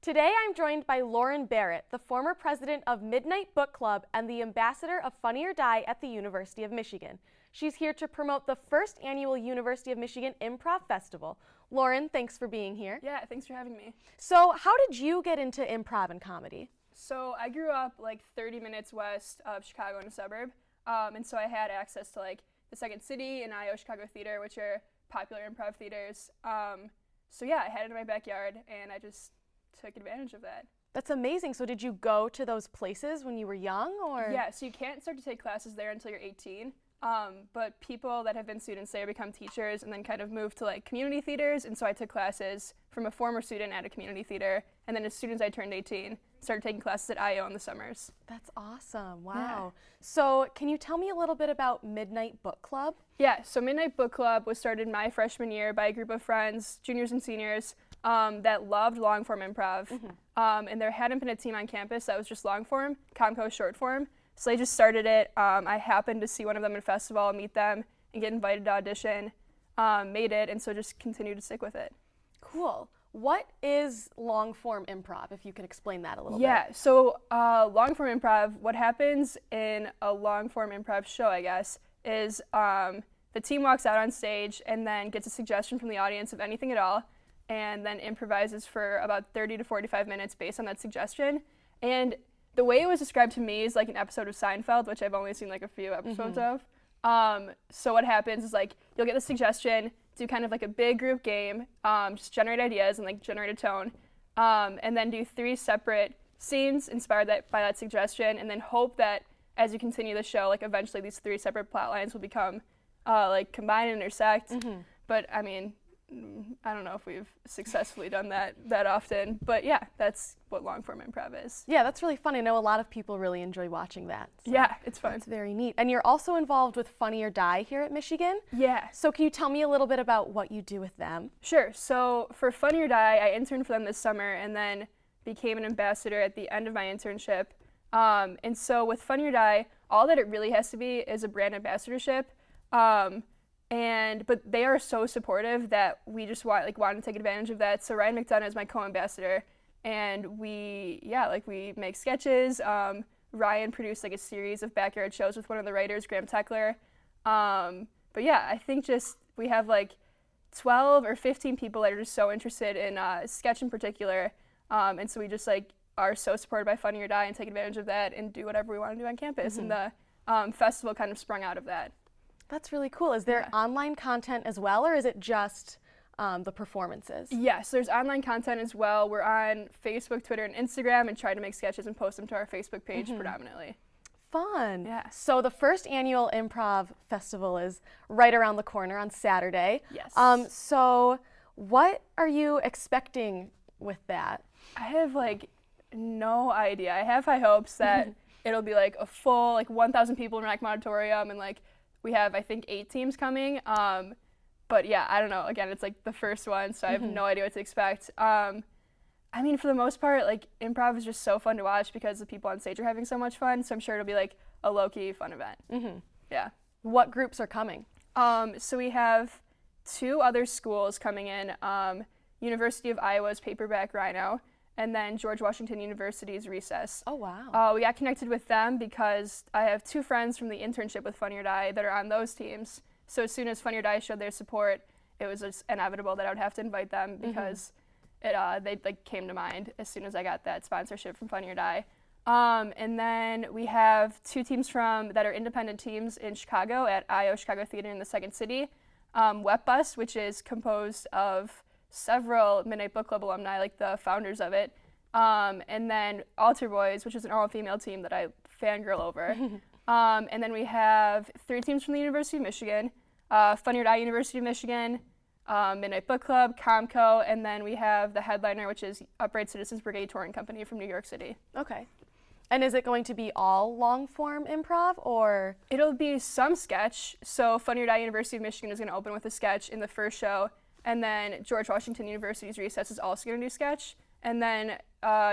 Today I'm joined by Lauren Barrett, the former president of Midnight Book Club and the ambassador of Funny or Die at the University of Michigan. She's here to promote the first annual University of Michigan Improv Festival. Lauren, thanks for being here. Yeah, thanks for having me. So how did you get into improv and comedy? So I grew up like 30 minutes west of Chicago in a suburb, and so I had access to like the Second City and IO Chicago Theater, which are popular improv theaters. So yeah, I had it in my backyard, and I just took advantage of that. That's amazing. So did you go to those places when you were young, or? Yeah, so you can't start to take classes there until you're 18. But people that have been students there become teachers and then kind of move to like community theaters, and so I took classes from a former student at a community theater, and then as soon as I turned 18, started taking classes at IO in the summers. That's awesome. Wow. Yeah. So can you tell me a little bit about Midnight Book Club? Yeah, so Midnight Book Club was started my freshman year by a group of friends, juniors and seniors, that loved long-form improv. And there hadn't been a team on campus that was just long-form, Comco short form. So they just started it. I happened to see one of them at a festival, meet them, and get invited to audition, made it, and so just continued to stick with it. Cool. What is long-form improv, if you could explain that a little bit? Yeah, so long-form improv, what happens in a long-form improv show, I guess, is the team walks out on stage and then gets a suggestion from the audience of anything at all, and then improvises for about 30 to 45 minutes based on that suggestion. And the way it was described to me is like an episode of Seinfeld, which I've only seen like a few episodes of. So what happens is like you'll get the suggestion, do kind of like a big group game, just generate ideas and like generate a tone, and then do 3 separate scenes inspired by that suggestion, and then hope that as you continue the show, like eventually these 3 separate plot lines will become like combine and intersect. But I mean, I don't know if we've successfully done that often, but yeah, that's what long-form improv is. Yeah, that's really fun. I know a lot of people really enjoy watching that. So yeah, it's fun. It's very neat. And you're also involved with Funny or Die here at Michigan. Yeah. So can you tell me a little bit about what you do with them? Sure. So for Funny or Die, I interned for them this summer and then became an ambassador at the end of my internship. And so with Funny or Die, all that it really has to be is a brand ambassadorship. But they are so supportive that we just want to take advantage of that. So Ryan McDonough is my co-ambassador, and we make sketches. Ryan produced like a series of backyard shows with one of the writers, Graham Techler. But yeah, I think just we have like 12 or 15 people that are just so interested in sketch in particular, and so we just like are so supported by Funny or Die and take advantage of that and do whatever we want to do on campus. And the festival kind of sprung out of that. That's really cool. Is there online content as well, or is it just the performances? Yes, there's online content as well. We're on Facebook, Twitter, and Instagram, and try to make sketches and post them to our Facebook page predominantly. Fun. Yeah. So the first annual improv festival is right around the corner on Saturday. Yes. So what are you expecting with that? I have like no idea. I have high hopes that it'll be like a full 1,000 people in Rackham Auditorium, and like we have I think 8 teams coming. But yeah, I don't know. Again, it's like the first one, so I have no idea what to expect. I mean, for the most part, like improv is just so fun to watch because the people on stage are having so much fun. So I'm sure it'll be like a low-key fun event. Yeah. What groups are coming? So we have 2 other schools coming in. University of Iowa's Paperback Rhino, and then George Washington University's Recess. Oh, wow. We got connected with them because I have 2 friends from the internship with Funny or Die that are on those teams. So as soon as Funny or Die showed their support, it was just inevitable that I would have to invite them because they like came to mind as soon as I got that sponsorship from Funny or Die. And then we have 2 teams that are independent teams in Chicago at IO Chicago Theater in the Second City. WEPBUS, which is composed of several Midnight Book Club alumni, like the founders of it. And then Altar Boys, which is an all-female team that I fangirl over. And then we have 3 teams from the University of Michigan, Funny or Die University of Michigan, Midnight Book Club, Comco, and then we have the headliner, which is Upright Citizens Brigade Touring Company from New York City. Okay. And is it going to be all long-form improv, or? It'll be some sketch. So Funny or Die University of Michigan is going to open with a sketch in the first show, and then George Washington University's Recess is also going to do sketch, and then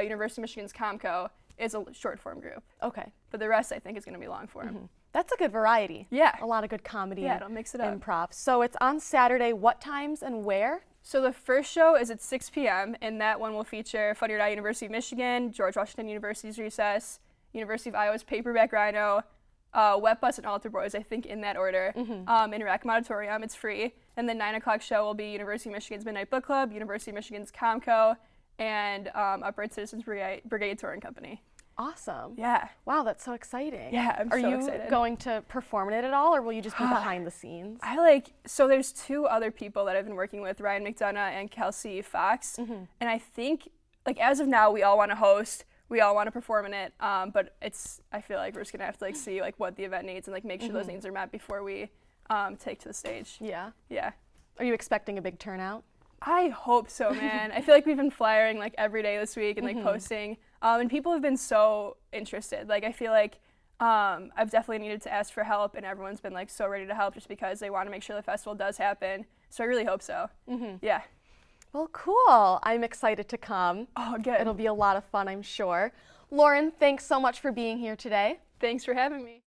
University of Michigan's Comco is a short-form group. Okay. But the rest, I think, is going to be long-form. That's a good variety. Yeah. A lot of good comedy Yeah, and it'll mix it up. improv. So it's on Saturday. What times and where? So the first show is at 6 p.m. and that one will feature Funny or Die University of Michigan, George Washington University's Recess, University of Iowa's Paperback Rhino, Wet Bus and Altar Boys, I think in that order, in Rackham Auditorium. It's free. And the 9 o'clock show will be University of Michigan's Midnight Book Club, University of Michigan's Comco, and Upright Citizens Brigade Touring Company. Awesome. Yeah. Wow, that's so exciting. Yeah, I'm Are so you excited. going to perform in it at all, or will you just be behind the scenes? So there's 2 other people that I've been working with, Ryan McDonough and Kelsey Fox, and I think, as of now, we all want to host, we all want to perform in it, but I feel like we're just going to have to, see, what the event needs and, make sure those needs are met before we take to the stage. Yeah. Yeah. Are you expecting a big turnout? I hope so, man. I feel like we've been flyering, every day this week and, posting, and people have been so interested. I feel like I've definitely needed to ask for help, and everyone's been, so ready to help just because they want to make sure the festival does happen. So I really hope so. Yeah. Well, cool. I'm excited to come. Oh, good. It'll be a lot of fun, I'm sure. Lauren, thanks so much for being here today. Thanks for having me.